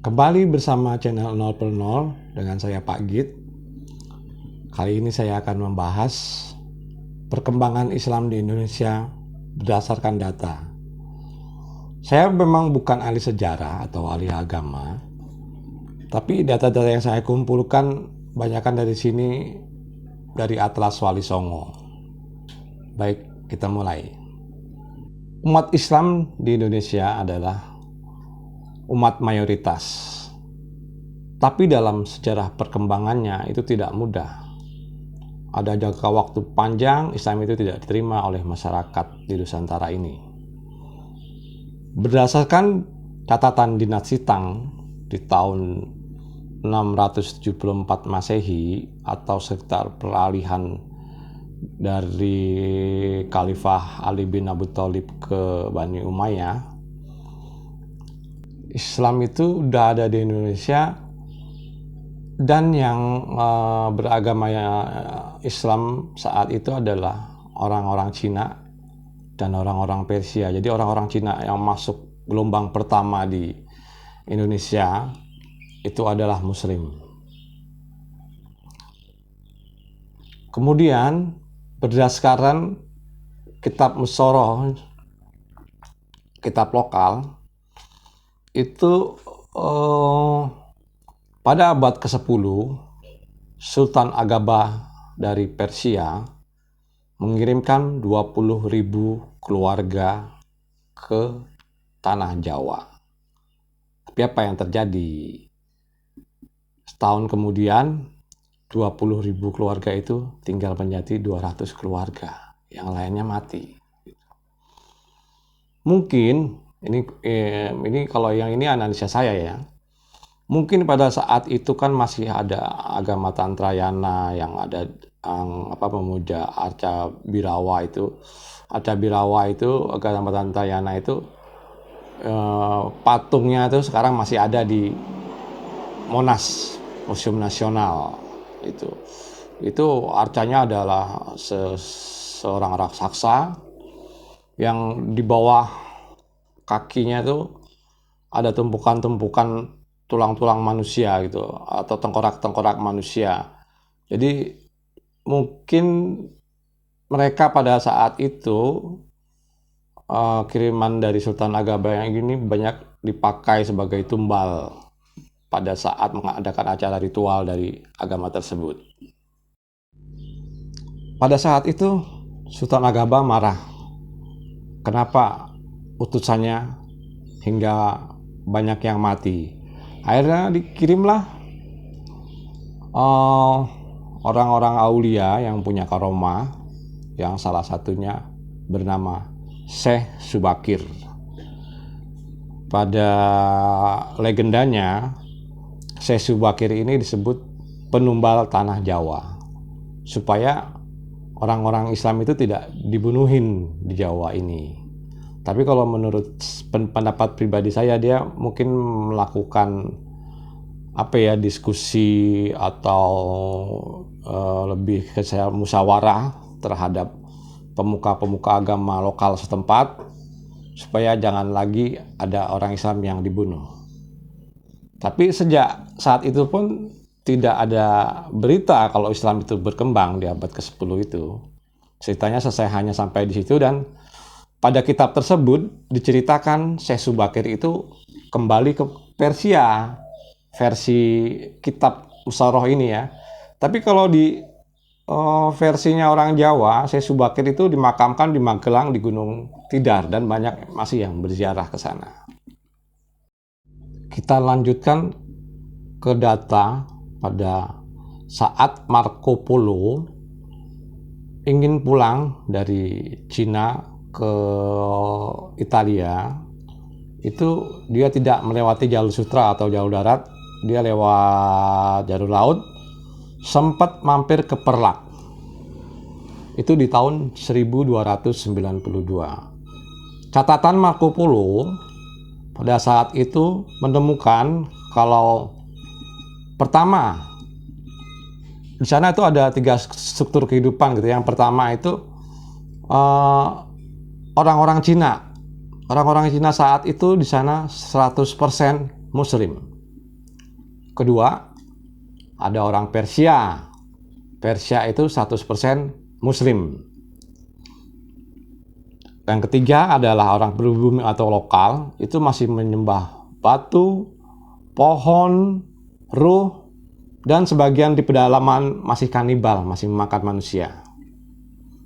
Kembali bersama channel 0 dengan saya Pak Git. Kali ini saya akan membahas perkembangan Islam di Indonesia berdasarkan data. Saya memang bukan ahli sejarah atau ahli agama, tapi data-data yang saya kumpulkan banyakkan dari sini dari Atlas Wali Songo. Baik, kita mulai. Umat Islam di Indonesia adalah umat mayoritas. Tapi dalam sejarah perkembangannya itu tidak mudah. Ada jangka waktu panjang Islam itu tidak diterima oleh masyarakat di Nusantara ini. Berdasarkan catatan dinasti Tang di tahun 674 Masehi atau sekitar peralihan dari Khalifah Ali bin Abi Thalib ke Bani Umayyah, Islam itu udah ada di Indonesia, dan yang beragama Islam saat itu adalah orang-orang Cina dan orang-orang Persia. Jadi orang-orang Cina yang masuk gelombang pertama di Indonesia itu adalah Muslim. Kemudian berdasarkan kitab Musyoroh, kitab lokal, itu pada abad ke-10 Sultan Agabah dari Persia mengirimkan 20.000 keluarga ke tanah Jawa. Tapi apa yang terjadi? Setahun kemudian 20.000 keluarga itu tinggal menjadi 200 keluarga, yang lainnya mati. Mungkin ini kalau yang ini analisa saya ya. Mungkin pada saat itu kan masih ada agama Tantrayana yang ada memuja Arca Birawa itu. Arca Birawa itu agama Tantrayana itu patungnya itu sekarang masih ada di Monas, Museum Nasional itu. Itu arcanya adalah seorang raksasa yang di bawah kakinya itu ada tumpukan-tumpukan tulang-tulang manusia gitu, atau tengkorak-tengkorak manusia. Jadi mungkin mereka pada saat itu kiriman dari Sultan Agabah yang ini banyak dipakai sebagai tumbal pada saat mengadakan acara ritual dari agama tersebut. Pada saat itu Sultan Agabah marah. Kenapa utusannya hingga banyak yang mati? Akhirnya dikirimlah orang-orang aulia yang punya karomah, yang salah satunya bernama Syekh Subakir. Pada legendanya, Syekh Subakir ini disebut penumbal tanah Jawa, supaya orang-orang Islam itu tidak dibunuhin di Jawa ini. Tapi kalau menurut pendapat pribadi saya, dia mungkin melakukan diskusi atau lebih ke musyawarah terhadap pemuka-pemuka agama lokal setempat, supaya jangan lagi ada orang Islam yang dibunuh. Tapi sejak saat itu pun tidak ada berita kalau Islam itu berkembang di abad ke-10 itu. Ceritanya selesai hanya sampai di situ, dan pada kitab tersebut diceritakan Syekh Subakir itu kembali ke Persia, versi kitab Musyoroh ini ya. Tapi kalau di versinya orang Jawa, Syekh Subakir itu dimakamkan di Magelang di Gunung Tidar, dan banyak masih yang berziarah ke sana. Kita lanjutkan ke data pada saat Marco Polo ingin pulang dari Cina ke Italia. Itu dia tidak melewati jalur sutra atau jalur darat, dia lewat jalur laut, sempat mampir ke Perlak. Itu di tahun 1292. Catatan Marco Polo pada saat itu menemukan kalau pertama, di sana itu ada 3 struktur kehidupan gitu. Yang pertama itu orang-orang Cina. Orang-orang Cina saat itu di sana 100% Muslim. kedua, ada orang Persia. Persia itu 100% Muslim. Yang ketiga adalah orang pribumi atau lokal, itu masih menyembah batu, pohon, ruh, dan sebagian di pedalaman masih kanibal, masih memakan manusia.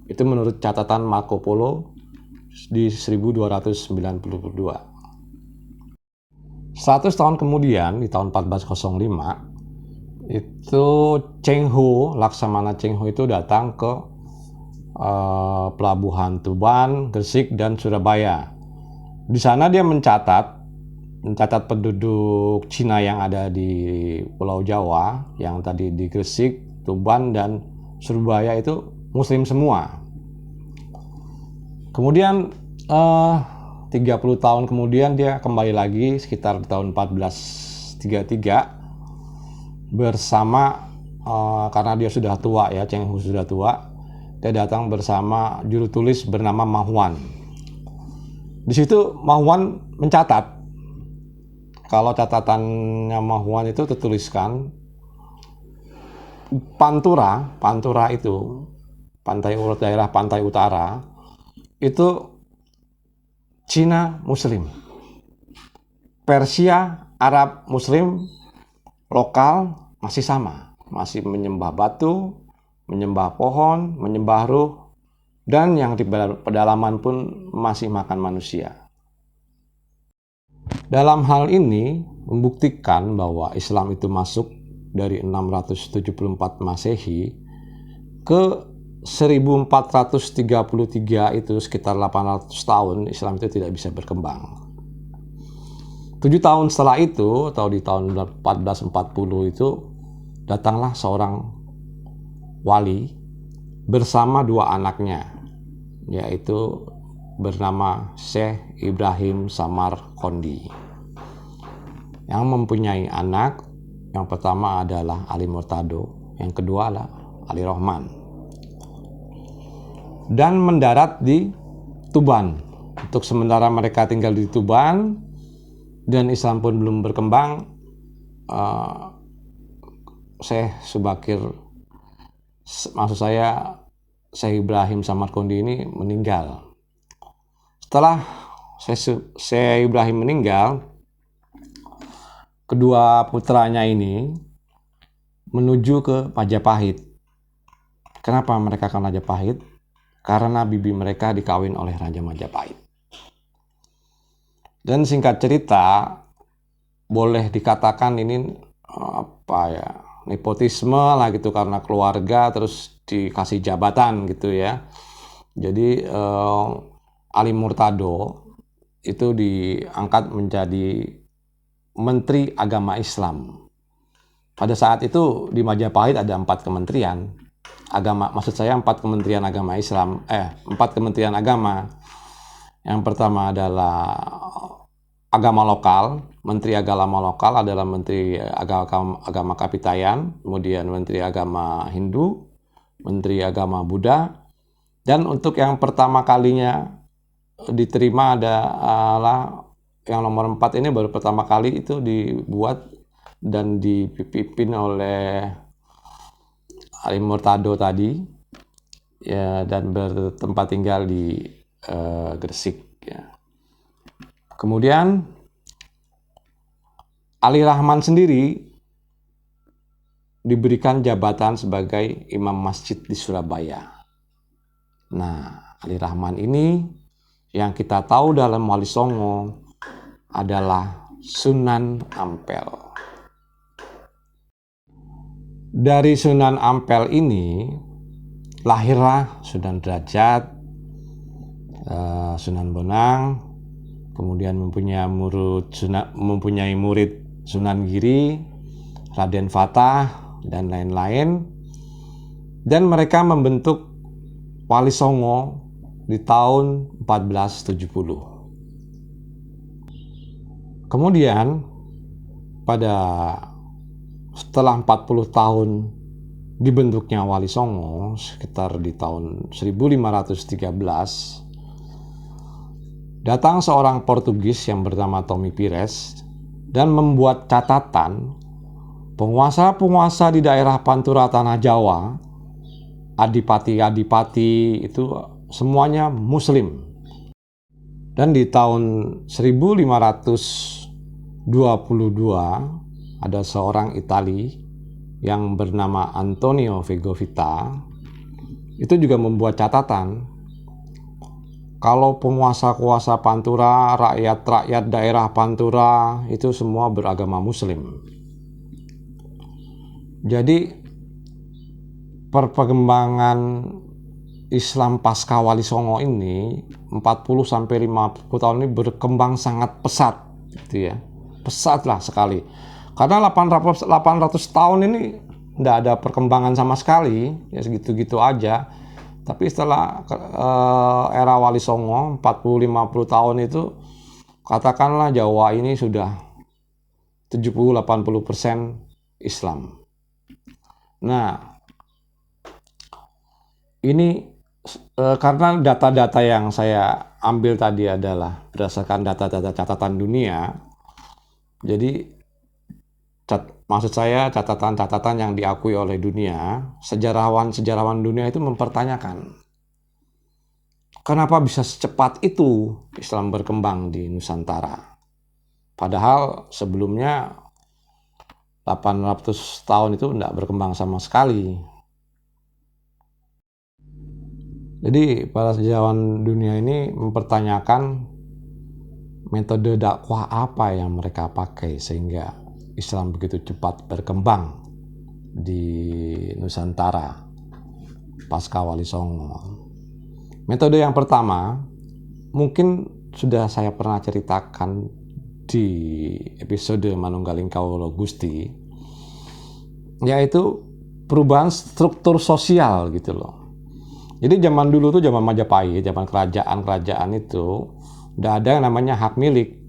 Itu menurut catatan Marco Polo di 1292. 100 tahun kemudian, di tahun 1405, itu Cheng Ho, Laksamana Cheng Ho itu datang ke pelabuhan Tuban, Gresik, dan Surabaya. Di sana dia mencatat penduduk Cina yang ada di Pulau Jawa, yang tadi di Gresik, Tuban, dan Surabaya itu Muslim semua. Kemudian 30 tahun kemudian dia kembali lagi sekitar tahun 1433 bersama karena dia sudah tua ya, Cheng Ho sudah tua. Dia datang bersama juru tulis bernama Ma Huan. Di situ Ma Huan mencatat, kalau catatannya Ma Huan itu tertuliskan Pantura itu daerah pantai utara itu Cina Muslim, Persia Arab Muslim, lokal masih sama, masih menyembah batu, menyembah pohon, menyembah ruh, dan yang di pedalaman pun masih makan manusia. Dalam hal ini membuktikan bahwa Islam itu masuk dari 674 Masehi ke 1433, itu sekitar 800 tahun Islam itu tidak bisa berkembang. 7 tahun setelah itu, atau di tahun 1440 itu, datanglah seorang wali bersama dua anaknya, yaitu bernama Syekh Ibrahim Samarqandi, yang mempunyai anak. Yang pertama adalah Ali Murtado, yang kedua adalah Ali Rohman, dan mendarat di Tuban. Untuk sementara mereka tinggal di Tuban dan Islam pun belum berkembang. Syekh Syekh Ibrahim Samarqandi ini meninggal. Setelah Syekh Ibrahim meninggal, kedua putranya ini menuju ke Majapahit. Kenapa mereka ke Majapahit? Karena bibi mereka dikawin oleh Raja Majapahit. Dan singkat cerita, boleh dikatakan ini nepotisme lah gitu, karena keluarga terus dikasih jabatan gitu ya. Jadi Ali Murtado itu diangkat menjadi Menteri Agama Islam. Pada saat itu di Majapahit ada 4 kementerian agama, maksud saya 4 kementerian agama Islam, 4 kementerian agama. Yang pertama adalah agama lokal. Menteri agama lokal adalah Menteri Agama Kapitayan, kemudian Menteri Agama Hindu, Menteri Agama Buddha, dan untuk yang pertama kalinya diterima adalah yang nomor 4 ini, baru pertama kali itu dibuat dan dipimpin oleh Ali Murtado tadi ya, dan bertempat tinggal di Gresik ya. Kemudian Ali Rahman sendiri diberikan jabatan sebagai imam masjid di Surabaya. Nah, Ali Rahman ini yang kita tahu dalam Wali Songo adalah Sunan Ampel. Dari Sunan Ampel ini lahirlah Sunan Derajat, Sunan Bonang, kemudian mempunyai murid Sunan Giri, Raden Fatah, dan lain-lain. Dan mereka membentuk Wali Songo di tahun 1470. Kemudian setelah 40 tahun dibentuknya Wali Songo, sekitar di tahun 1513, datang seorang Portugis yang bernama Tommy Pires dan membuat catatan Penguasa-penguasa di daerah Pantura Tanah Jawa, adipati-adipati itu semuanya Muslim. Dan di tahun 1522 ada seorang Itali yang bernama Antonio Vegovita itu juga membuat catatan kalau penguasa-penguasa Pantura, rakyat-rakyat daerah Pantura itu semua beragama Muslim. Jadi perkembangan Islam pasca Wali Songo ini 40-50 tahun ini berkembang sangat pesat gitu ya. Pesat lah sekali. Karena 800 tahun ini tidak ada perkembangan sama sekali, ya segitu-gitu aja. Tapi setelah era Wali Songo 40-50 tahun itu katakanlah Jawa ini sudah 70-80% Islam. Nah, ini karena data-data yang saya ambil tadi adalah berdasarkan data-data catatan dunia. Jadi maksud saya catatan-catatan yang diakui oleh dunia, sejarawan-sejarawan dunia itu mempertanyakan kenapa bisa secepat itu Islam berkembang di Nusantara. Padahal sebelumnya 800 tahun itu tidak berkembang sama sekali. Jadi para sejarawan dunia ini mempertanyakan metode dakwah apa yang mereka pakai sehingga Islam begitu cepat berkembang di Nusantara pasca Wali Songo. Metode yang pertama mungkin sudah saya pernah ceritakan di episode Manunggaling Kawula Gusti, yaitu perubahan struktur sosial gitu loh. Jadi zaman dulu tuh zaman Majapahit, zaman kerajaan-kerajaan itu udah ada yang namanya hak milik.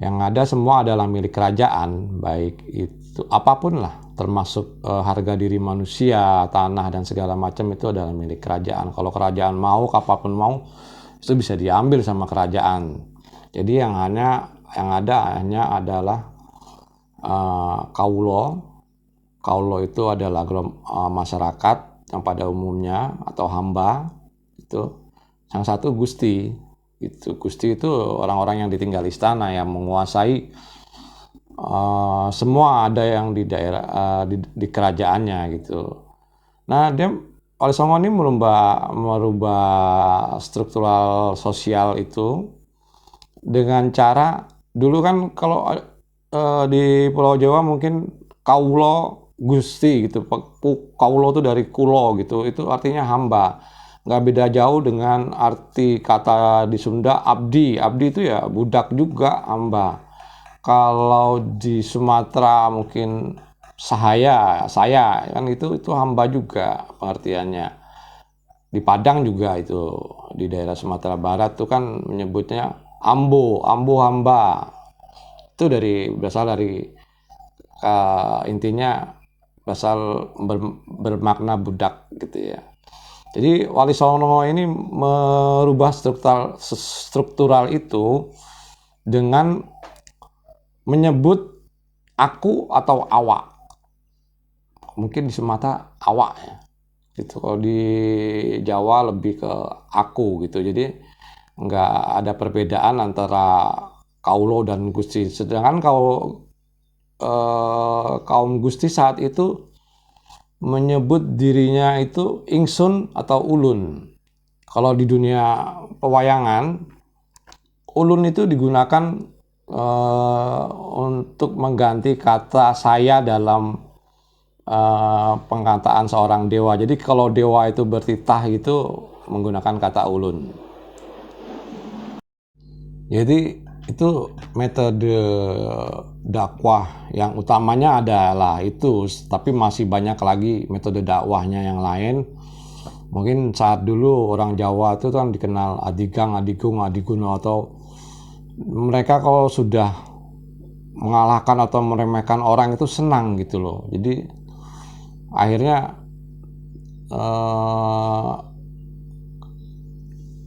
Yang ada semua adalah milik kerajaan, baik itu apapun lah, termasuk harga diri manusia, tanah dan segala macam itu adalah milik kerajaan. Kalau kerajaan mau, apapun mau, itu bisa diambil sama kerajaan. Jadi yang ada hanya adalah kaulo. Kaulo itu adalah masyarakat yang pada umumnya atau hamba itu. Yang satu gusti. Itu gusti itu orang-orang yang ditinggal istana yang menguasai semua ada yang di daerah di kerajaannya gitu. Nah, Wali Songo ini merubah struktural sosial itu dengan cara dulu kan kalau di Pulau Jawa mungkin kaulo gusti gitu. Kaulo itu dari kulo gitu. Itu artinya hamba. Nggak beda jauh dengan arti kata di Sunda abdi. Abdi itu ya budak juga, hamba. Kalau di Sumatera mungkin saya kan itu hamba juga pengertiannya. Di Padang juga itu, di daerah Sumatera Barat tuh kan menyebutnya ambo hamba. Itu berasal dari intinya berasal bermakna budak gitu ya. Jadi Wali Songo ini merubah struktural itu dengan menyebut aku atau awak. Mungkin di Sumatera awak ya. Gitu. Kalau di Jawa lebih ke aku gitu. Jadi nggak ada perbedaan antara kaulo dan gusti. Sedangkan kalau kaum gusti saat itu menyebut dirinya itu ingsun atau ulun. Kalau di dunia pewayangan, ulun itu digunakan untuk mengganti kata saya dalam pengkataan seorang dewa. Jadi kalau dewa itu bertitah itu menggunakan kata ulun. Jadi itu metode dakwah yang utamanya adalah itu, tapi masih banyak lagi metode dakwahnya yang lain. Mungkin saat dulu orang Jawa itu kan dikenal adigang, adigung, adiguno, atau mereka kalau sudah mengalahkan atau meremehkan orang itu senang gitu loh. Jadi akhirnya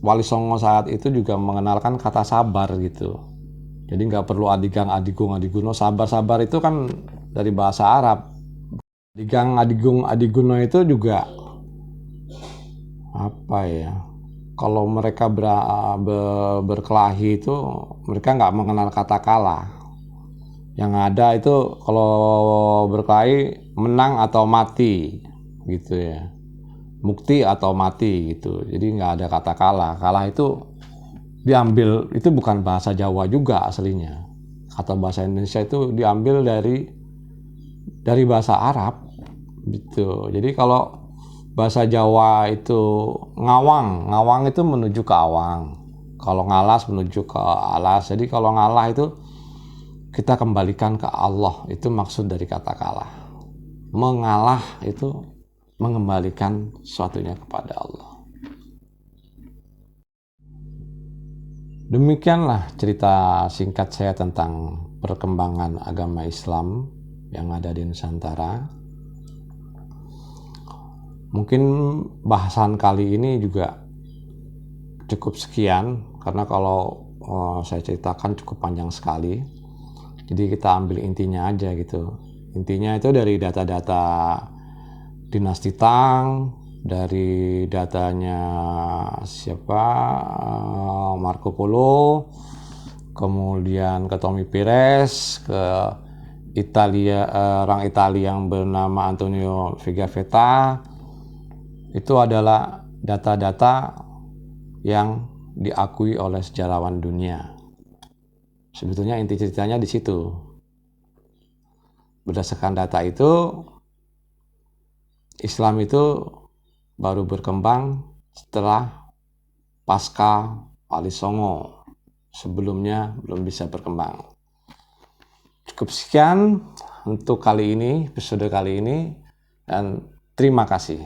Wali Songo saat itu juga mengenalkan kata sabar gitu. Jadi nggak perlu adigang, adigung, adiguno. Sabar itu kan dari bahasa Arab. Digang Adigung Adiguno itu juga apa ya? Kalau mereka berkelahi itu mereka nggak mengenal kata kalah. Yang ada itu kalau berkelahi menang atau mati gitu ya. Mukti atau mati gitu. Jadi nggak ada kata kalah. Kalah itu diambil, itu bukan bahasa Jawa juga aslinya. Kata bahasa Indonesia itu diambil dari bahasa Arab gitu. Jadi kalau bahasa Jawa itu ngawang, ngawang itu menuju ke awang. Kalau ngalas menuju ke alas. Jadi kalau ngalah itu kita kembalikan ke Allah, itu maksud dari kata kalah. Mengalah itu mengembalikan sesuatunya kepada Allah. Demikianlah cerita singkat saya tentang perkembangan agama Islam yang ada di Nusantara. Mungkin bahasan kali ini juga cukup sekian, karena kalau saya ceritakan cukup panjang sekali. Jadi kita ambil intinya aja gitu. Intinya itu dari data-data dinasti Tang, dari datanya siapa, Marco Polo, kemudian ke Tommy Pires, ke Italia, orang Italia yang bernama Antonio Figafetta. Itu adalah data-data yang diakui oleh sejarawan dunia. Sebetulnya inti ceritanya di situ. Berdasarkan data itu, Islam itu baru berkembang setelah pasca Wali Songo. Sebelumnya belum bisa berkembang. Cukup sekian untuk kali ini, episode kali ini, dan terima kasih.